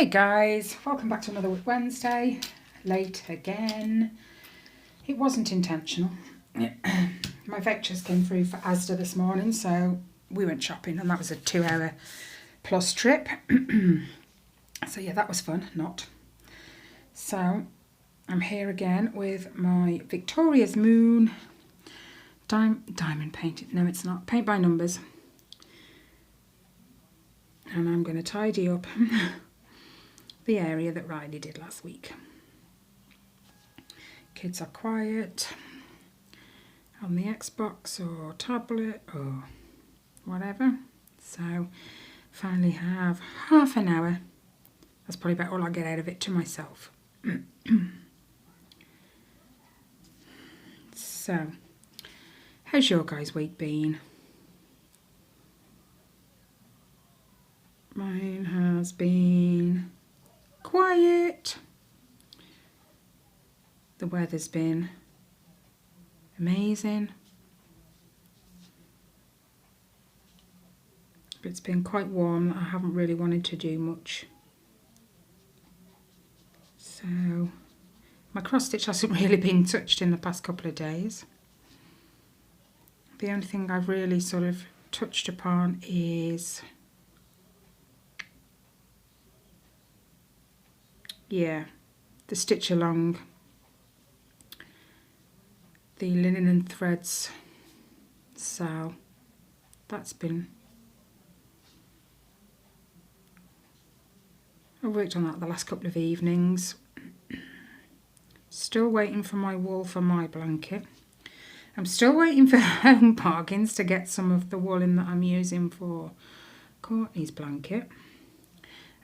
Hey guys, welcome back to another WIP Wednesday. Late again. It wasn't intentional. My vouchers came through for Asda this morning, so we went shopping, and that was a 2-hour plus trip. So yeah, that was fun, not. So I'm here again with my Victoria's Moon diamond painted. No, it's not. Paint by numbers. And I'm going to tidy up the area that Riley did last week. Kids are quiet on the Xbox or tablet or whatever. So finally have half an hour. That's probably about all I get out of it to myself. So, how's your guys' week been? Mine has been quiet. The weather's been amazing. But it's been quite warm. I haven't really wanted to do much. So my cross stitch hasn't really been touched in the past couple of days. The only thing I've really sort of touched upon is the stitch along the linen and threads. So that's been, I worked on that the last couple of evenings. Still waiting for my wool for my blanket. I'm still waiting for Home Bargains to get some of the woolen that I'm using for Courtney's blanket.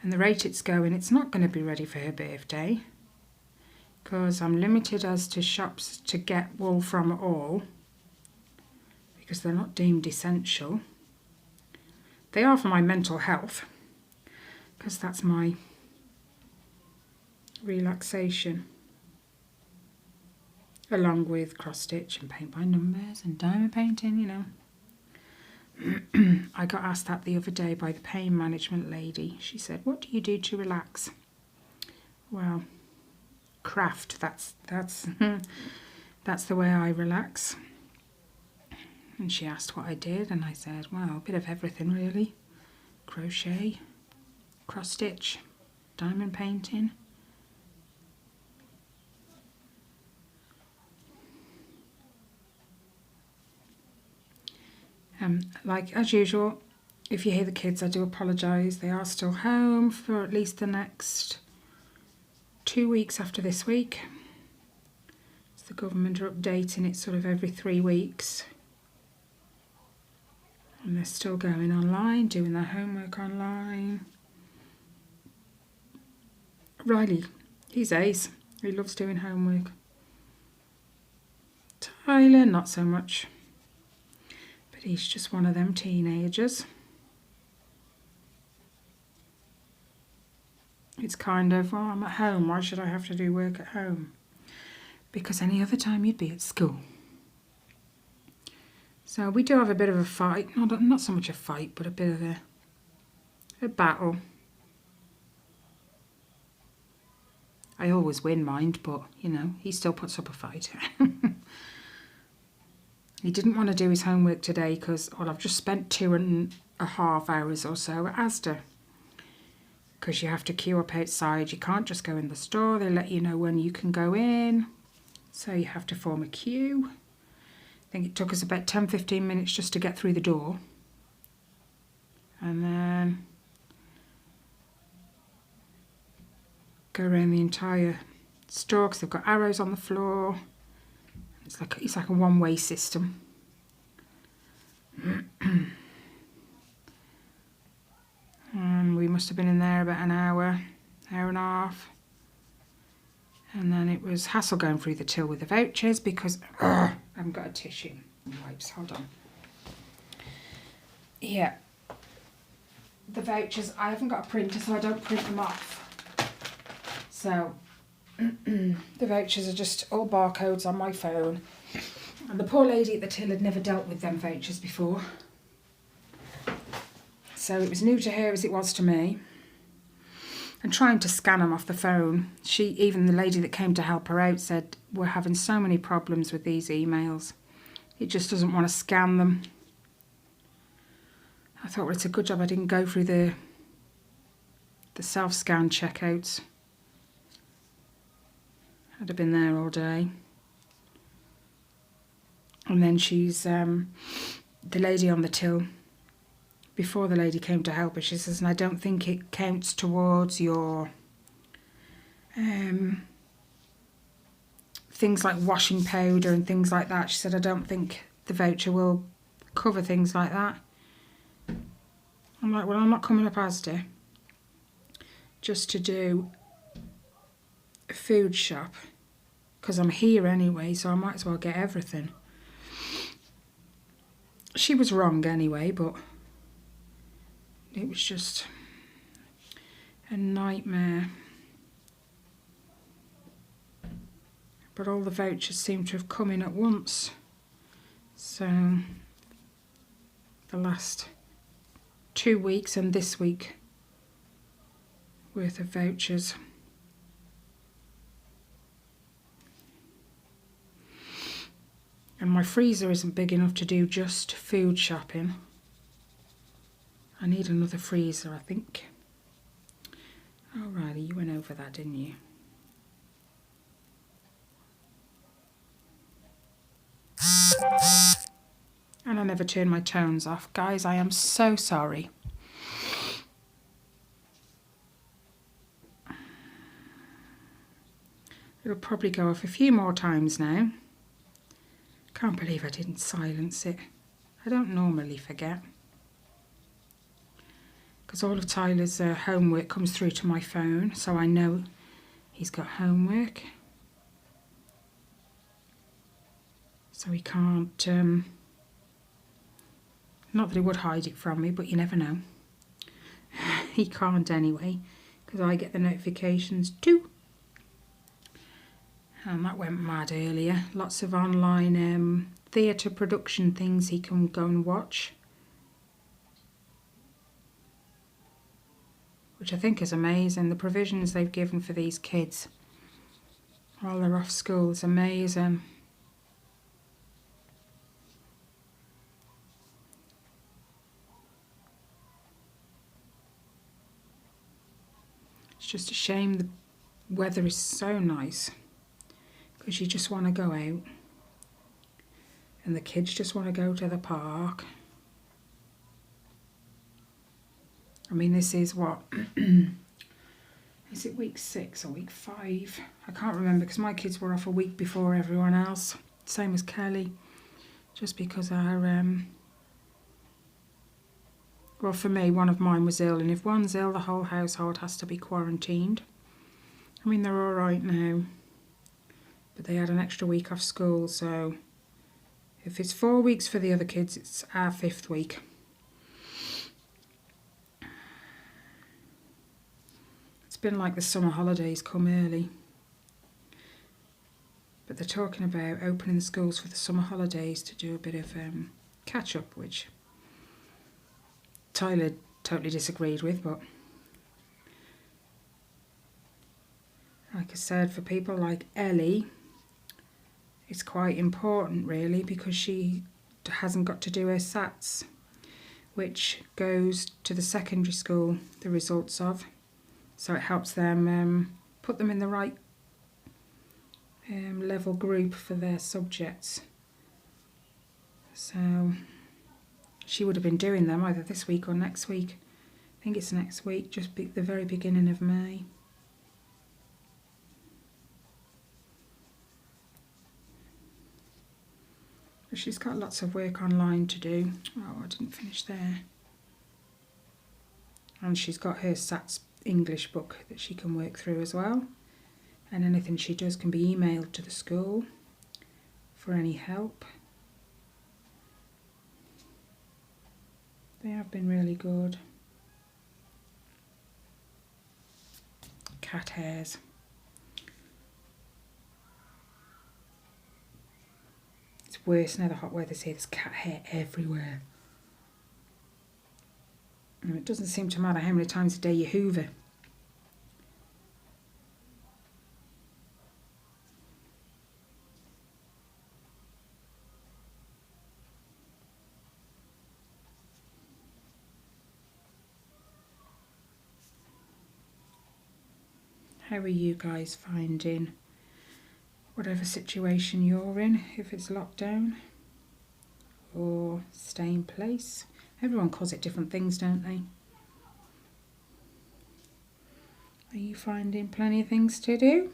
And the rate it's going, it's not going to be ready for her birthday, because I'm limited as to shops to get wool from at all, because they're not deemed essential. They are for my mental health, because that's my relaxation, along with cross stitch and paint by numbers and diamond painting, you know. I got asked that the other day by the pain management lady. She said, "What do you do to relax?" Well, craft, that's the way I relax. And she asked what I did, and I said, well, a bit of everything really. Crochet, cross stitch, diamond painting. Like as usual, if you hear the kids, I do apologise. They are still home for at least the next 2 weeks after this week. So the government are updating it sort of every 3 weeks. And they're still going online, doing their homework online. Riley, he's ace. He loves doing homework. Tyler, not so much. But he's just one of them teenagers. It's kind of, well, I'm at home, why should I have to do work at home? Because any other time you'd be at school. So we do have a bit of a fight, not so much a fight, but a bit of a battle. I always win, mind, but, you know, he still puts up a fight. He didn't want to do his homework today because, well, I've just spent 2.5 hours or so at Asda. Because you have to queue up outside. You can't just go in the store. They let you know when you can go in. So you have to form a queue. I think it took us about 10-15 minutes just to get through the door. And then go around the entire store because they've got arrows on the floor. It's like a one-way system. And we must have been in there about an hour and a half. And then it was hassle going through the till with the vouchers because I haven't got a tissue. Wipes, hold on. Yeah. The vouchers, I haven't got a printer, so I don't print them off. So the vouchers are just all barcodes on my phone. And the poor lady at the till had never dealt with them vouchers before. So it was new to her as it was to me. and trying to scan them off the phone. Even the lady that came to help her out said, we're having so many problems with these emails. It just doesn't want to scan them. I thought, well, it's a good job I didn't go through the self-scan checkouts. I'd have been there all day. And then she's, the lady on the till, before the lady came to help her, she says, and I don't think it counts towards your things like washing powder and things like that. She said, I don't think the voucher will cover things like that. I'm like, well, I'm not coming up Asda just to do a food shop, because I'm here anyway, so I might as well get everything. She was wrong anyway, but it was just a nightmare. But all the vouchers seem to have come in at once. So the last 2 weeks and this week worth of vouchers. And my freezer isn't big enough to do just food shopping. I need another freezer, I think. Alrighty, you went over that, didn't you? And I never turn my tones off. Guys, I am so sorry. It'll probably go off a few more times now. Can't believe I didn't silence it. I don't normally forget. Because all of Tyler's homework comes through to my phone, so I know he's got homework. So he can't, not that he would hide it from me, but you never know. He can't anyway, because I get the notifications too. And that went mad earlier. Lots of online theatre production things he can go and watch. Which I think is amazing. The provisions they've given for these kids while they're off school is amazing. It's just a shame the weather is so nice, because you just want to go out and the kids just want to go to the park. I mean, this is what, is it week 6 or week 5? I can't remember, because my kids were off a week before everyone else, same as Kelly, just because our, well, for me, one of mine was ill, and if one's ill, the whole household has to be quarantined. I mean, they're all right now, but they had an extra week off school, so if it's 4 weeks for the other kids, it's our 5th week. It's been like the summer holidays come early. But they're talking about opening the schools for the summer holidays to do a bit of catch up, which Tyler totally disagreed with, but like I said, for people like Ellie, it's quite important really, because she hasn't got to do her SATs, which goes to the secondary school, the results of. So it helps them put them in the right level group for their subjects. So she would have been doing them either this week or next week. I think it's next week, just the very beginning of May. But she's got lots of work online to do. Oh, I didn't finish there. And she's got her SATs English book that she can work through as well. And anything she does can be emailed to the school for any help. They have been really good. Cat hairs. It's worse now the hot weather's here. There's cat hair everywhere. And it doesn't seem to matter how many times a day you hoover. How are you guys finding whatever situation you're in, if it's lockdown or stay in place? Everyone calls it different things, don't they? Are you finding plenty of things to do?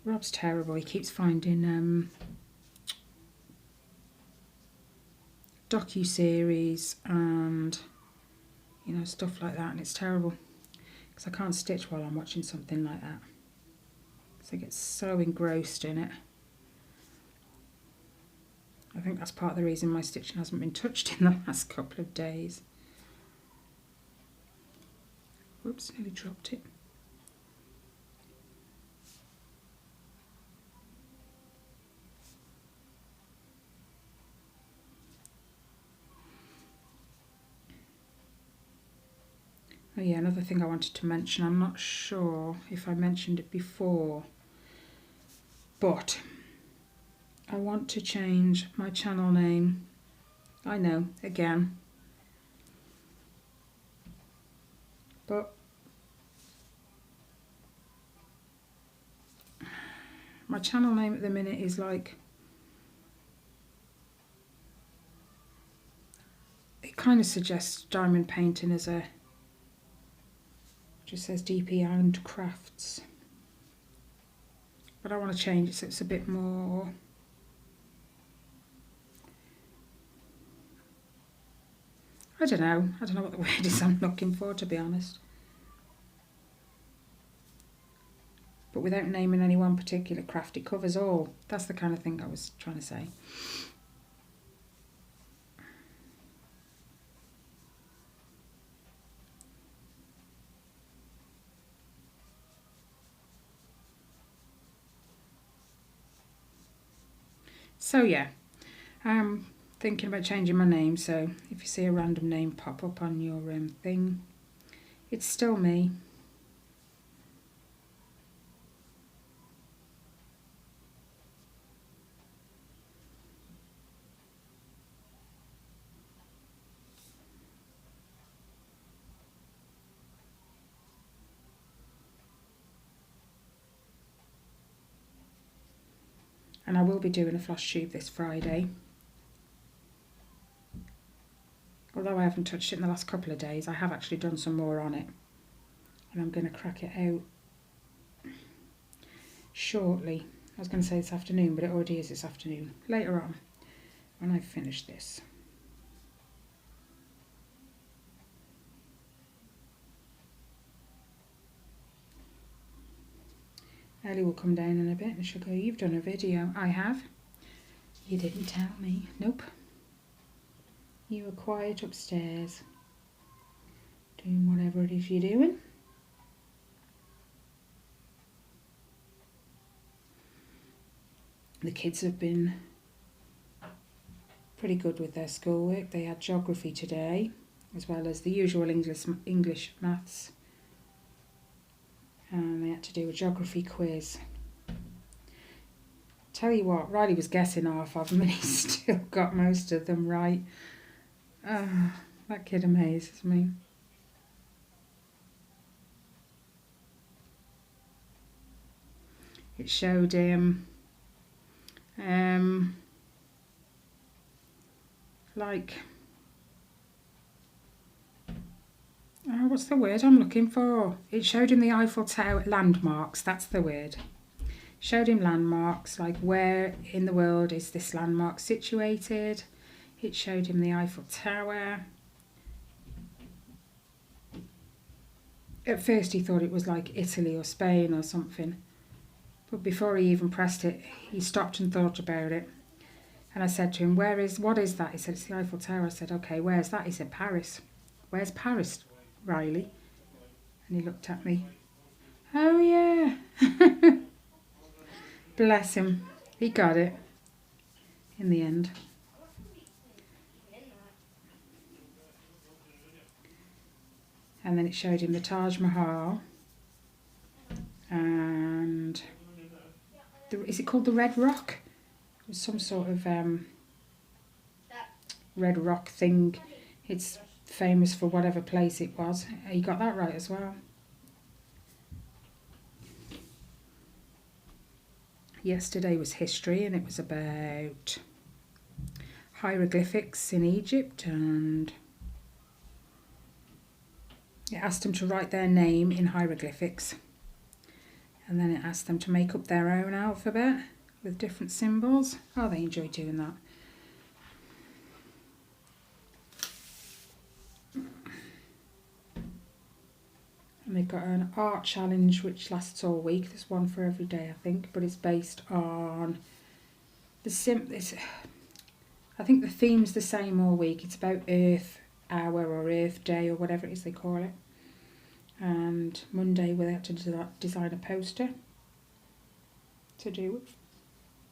Rob's terrible. He keeps finding docu-series and, you know, stuff like that, and it's terrible because I can't stitch while I'm watching something like that. So I get so engrossed in it. I think that's part of the reason my stitching hasn't been touched in the last couple of days. Whoops, nearly dropped it. Oh yeah, another thing I wanted to mention, I'm not sure if I mentioned it before, but I want to change my channel name. I know, again. But my channel name at the minute is like, it kind of suggests diamond painting as a, just says DP and crafts. But I want to change it so it's a bit more, I don't know what the word is I'm looking for, to be honest. But without naming any one particular craft, it covers all. That's the kind of thing I was trying to say. So yeah, I'm thinking about changing my name, so if you see a random name pop up on your thing, it's still me. And I will be doing a floss tube this Friday. Although I haven't touched it in the last couple of days, I have actually done some more on it. And I'm going to crack it out shortly. I was going to say this afternoon, but it already is this afternoon. Later on, when I've finished this. Ellie will come down in a bit and she'll go, "You've done a video." I have. You didn't tell me. Nope. You were quiet upstairs, doing whatever it is you're doing. The kids have been pretty good with their schoolwork. They had geography today, as well as the usual English, maths. And they had to do a geography quiz. Tell you what, Riley was guessing half of them and he still got most of them right. That kid amazes me. It showed him like, what's the word I'm looking for? It showed him the Eiffel Tower landmarks, that's the word. Showed him landmarks, like where in the world is this landmark situated. It showed him the Eiffel Tower. At first he thought it was like Italy or Spain or something. But before he even pressed it, he stopped and thought about it. And I said to him, what is that? He said, "It's the Eiffel Tower." I said, "Okay, where's that?" He said, "Paris." "Where's Paris, Riley?" And he looked at me. "Oh yeah." Bless him. He got it in the end. And then it showed him the Taj Mahal. And is it called the Red Rock? It was some sort of red rock thing. It's famous for whatever place it was. He got that right as well. Yesterday was history, and it was about hieroglyphics in Egypt, and it asked them to write their name in hieroglyphics, and then it asked them to make up their own alphabet with different symbols. Oh, they enjoy doing that. And they've got an art challenge which lasts all week. There's one for every day, I think, but it's based on I think the theme's the same all week. It's about Earth Hour or Earth Day or whatever it is they call it. And Monday we had to design a poster to do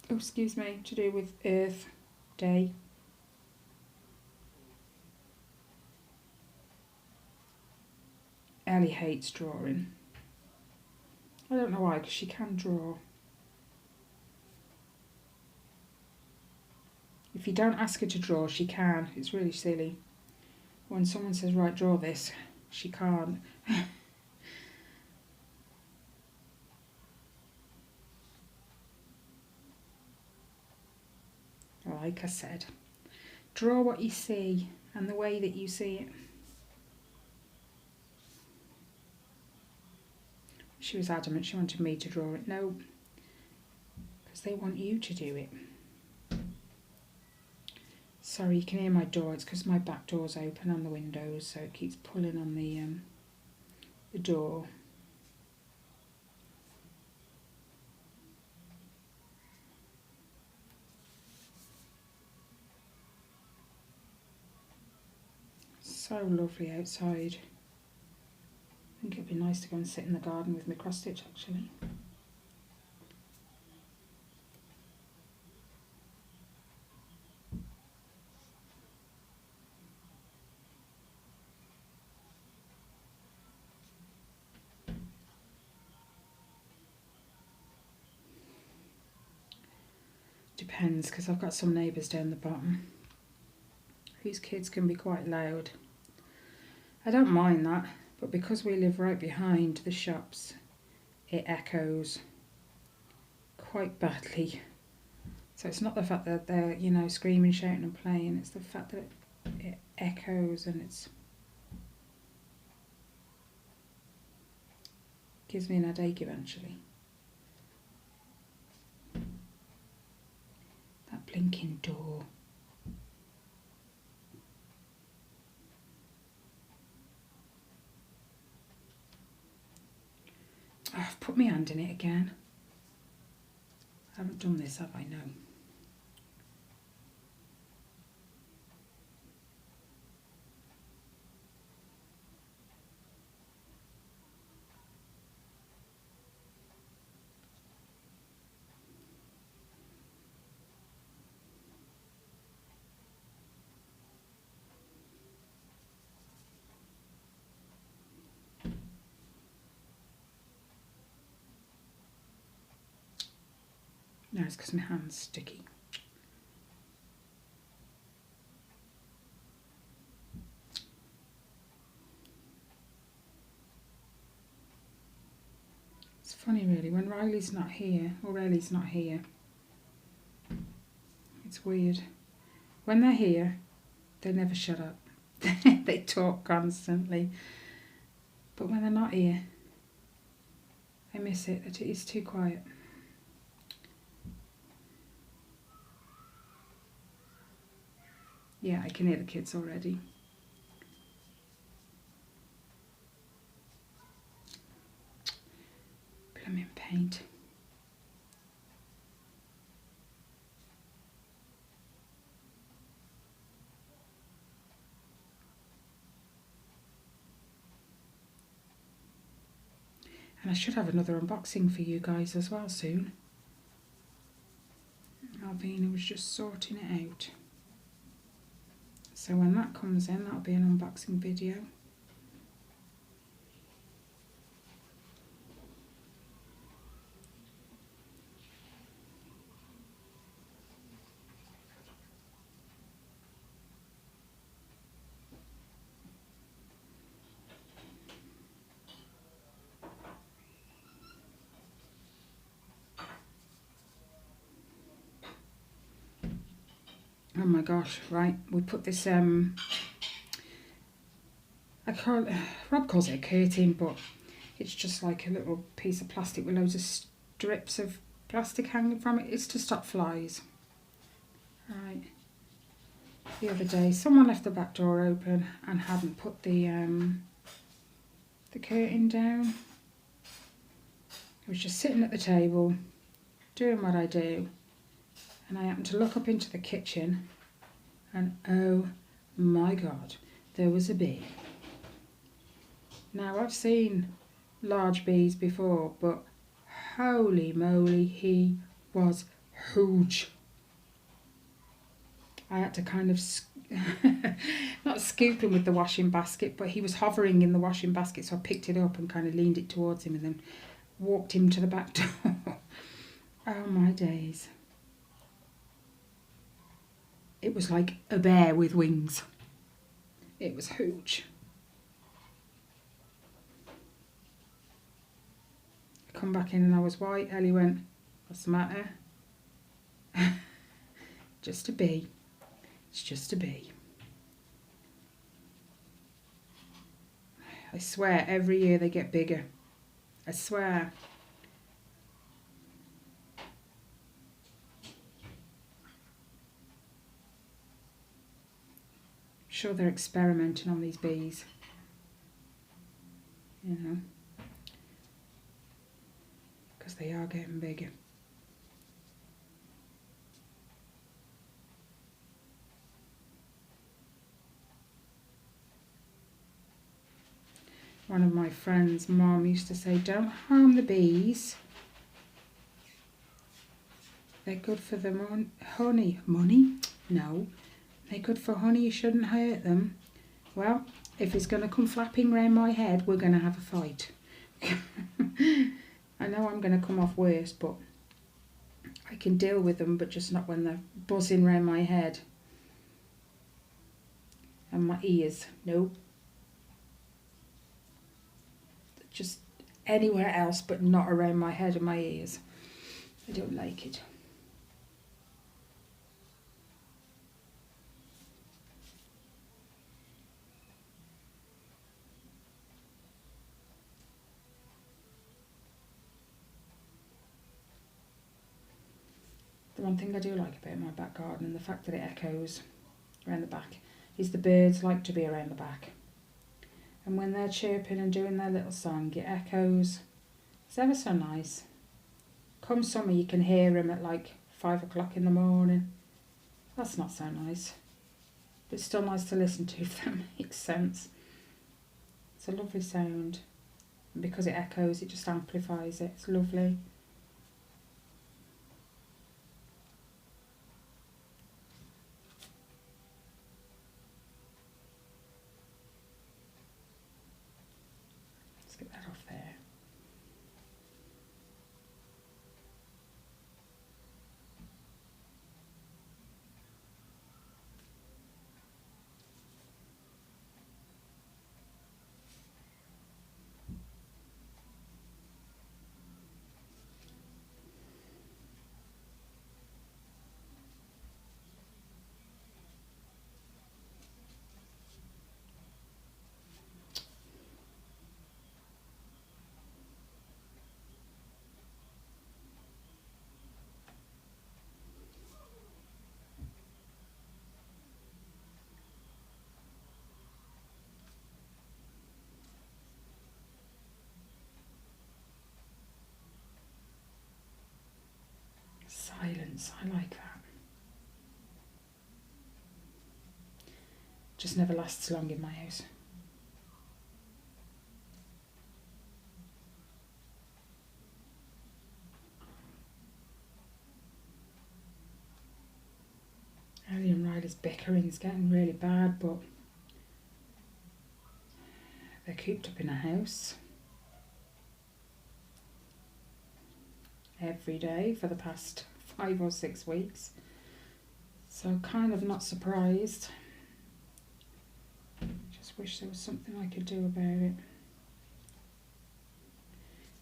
with Earth Day. Ellie hates drawing. I don't know why, because she can draw. If you don't ask her to draw, she can. It's really silly. When someone says, right, draw this, she can't. Like I said, draw what you see and the way that you see it. She was adamant she wanted me to draw it. No, because they want you to do it. Sorry, you can hear my door. It's because my back door's open on the windows, so it keeps pulling on the door. So lovely outside. I think it'd be nice to go and sit in the garden with my cross stitch actually. Depends, because I've got some neighbours down the bottom whose kids can be quite loud. I don't mind that, but because we live right behind the shops, it echoes quite badly. So it's not the fact that they're, you know, screaming, shouting and playing, it's the fact that it echoes and gives me an headache eventually. That blinking door. Oh, I've put my hand in it again. I haven't done this, have I? No. No, it's because my hand's sticky. It's funny really, when Riley's not here, or Ellie's not here, it's weird. When they're here, they never shut up. They talk constantly. But when they're not here, I miss it. It's too quiet. Yeah, I can hear the kids already. Blooming paint. And I should have another unboxing for you guys as well soon. Alvina was just sorting it out. So when that comes in, that'll be an unboxing video. Oh my gosh, right, we put this, Rob calls it a curtain, but it's just like a little piece of plastic with loads of strips of plastic hanging from it. It's to stop flies. Right. The other day, someone left the back door open and hadn't put the curtain down. I was just sitting at the table, doing what I do, and I happened to look up into the kitchen, and oh my God, there was a bee. Now, I've seen large bees before, but holy moly, he was huge. I had to kind of, not scoop him with the washing basket, but he was hovering in the washing basket, so I picked it up and kind of leaned it towards him and then walked him to the back door. Oh my days. It was like a bear with wings. It was huge. I come back in and I was white. Ellie went, "What's the matter?" Just a bee. It's just a bee. I swear every year they get bigger. I swear. I'm sure they're experimenting on these bees. You know. Because they are getting bigger. One of my friends' mum used to say, "Don't harm the bees. They're good for the honey." Money? No. They're good for honey, you shouldn't hurt them. Well, if he's going to come flapping round my head, we're going to have a fight. I know I'm going to come off worse, but I can deal with them, but just not when they're buzzing round my head. And my ears. Nope. Just anywhere else, but not around my head and my ears. I don't like it. The one thing I do like about my back garden, and the fact that it echoes around the back, is the birds like to be around the back. And when they're chirping and doing their little song, it echoes. It's ever so nice. Come summer, you can hear them at like 5 o'clock in the morning. That's not so nice. But it's still nice to listen to, if that makes sense. It's a lovely sound. And because it echoes, it just amplifies it. It's lovely. Let's get that off there. Silence, I like that. Just never lasts long in my house. Ellie and Riley's bickering's getting really bad, but they're cooped up in a house every day for the past 5 or 6 weeks. So kind of not surprised. Just wish there was something I could do about it.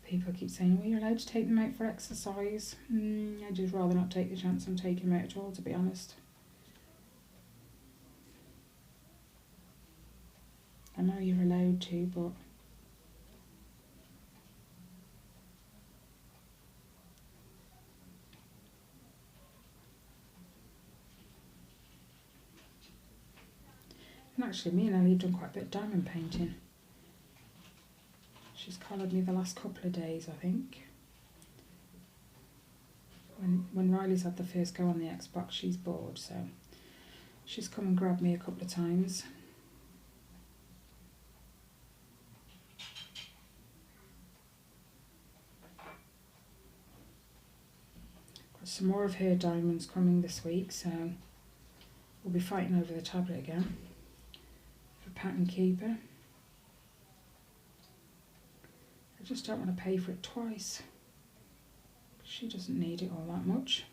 People keep saying, well, you're allowed to take them out for exercise. I'd just rather not take the chance on taking them out at all, to be honest. I know you're allowed to, but and actually me and Ellie have done quite a bit of diamond painting. She's collared me the last couple of days, I think. When Riley's had the first go on the Xbox, she's bored, so she's come and grabbed me a couple of times. Got some more of her diamonds coming this week, so we'll be fighting over the tablet again for Pattern Keeper. I just don't want to pay for it twice. She doesn't need it all that much.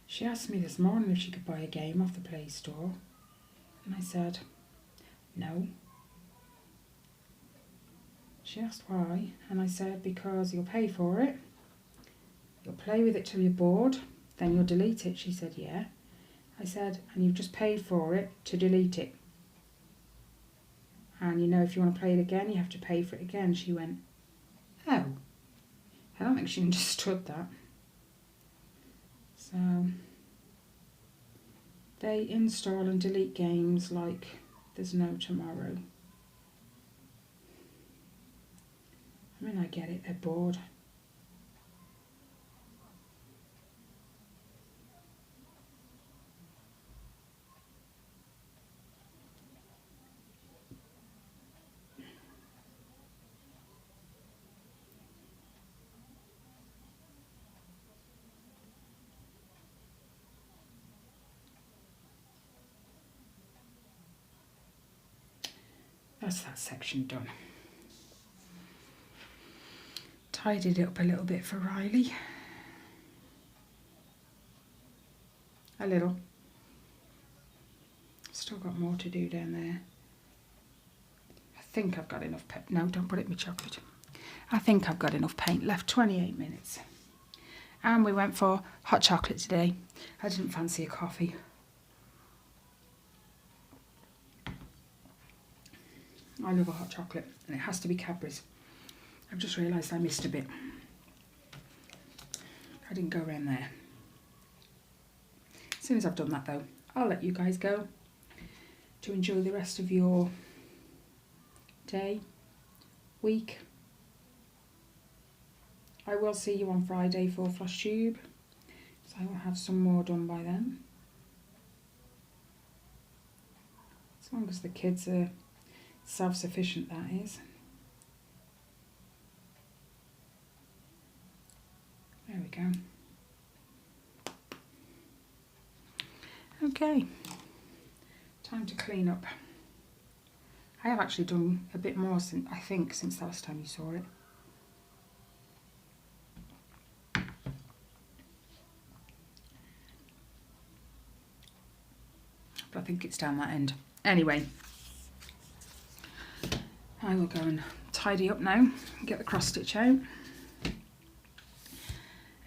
She asked me this morning if she could buy a game off the Play Store, and I said no. She asked why, and I said because you'll pay for it, you'll play with it till you're bored, then you'll delete it. She said yeah. I said, and you've just paid for it to delete it, and you know if you want to play it again you have to pay for it again. She went, oh. I don't think she understood that. So they install and delete games like there's no tomorrow. I mean, I get it, they're bored. That's that section done. Tidied it up a little bit for Riley. A little. Still got more to do down there. I think I've got enough paint. No, don't put it in my chocolate. I think I've got enough paint left. 28 minutes. And we went for hot chocolate today. I didn't fancy a coffee. I love a hot chocolate, and it has to be Cadbury's. I've just realised I missed a bit. I didn't go around there. As soon as I've done that though, I'll let you guys go to enjoy the rest of your day, week. I will see you on Friday for flosstube, so I will have some more done by then. As long as the kids are self-sufficient, that is. There we go. Okay, time to clean up. I have actually done a bit more since, I think, since the last time you saw it. But I think it's down that end. Anyway, I will go and tidy up now, get the cross stitch out.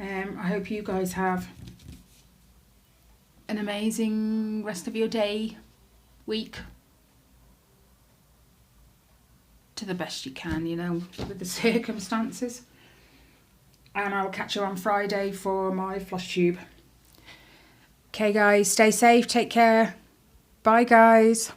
I hope you guys have an amazing rest of your day, week, to the best you can, you know, with the circumstances. And I'll catch you on Friday for my flosstube. Okay guys, stay safe, take care. Bye guys.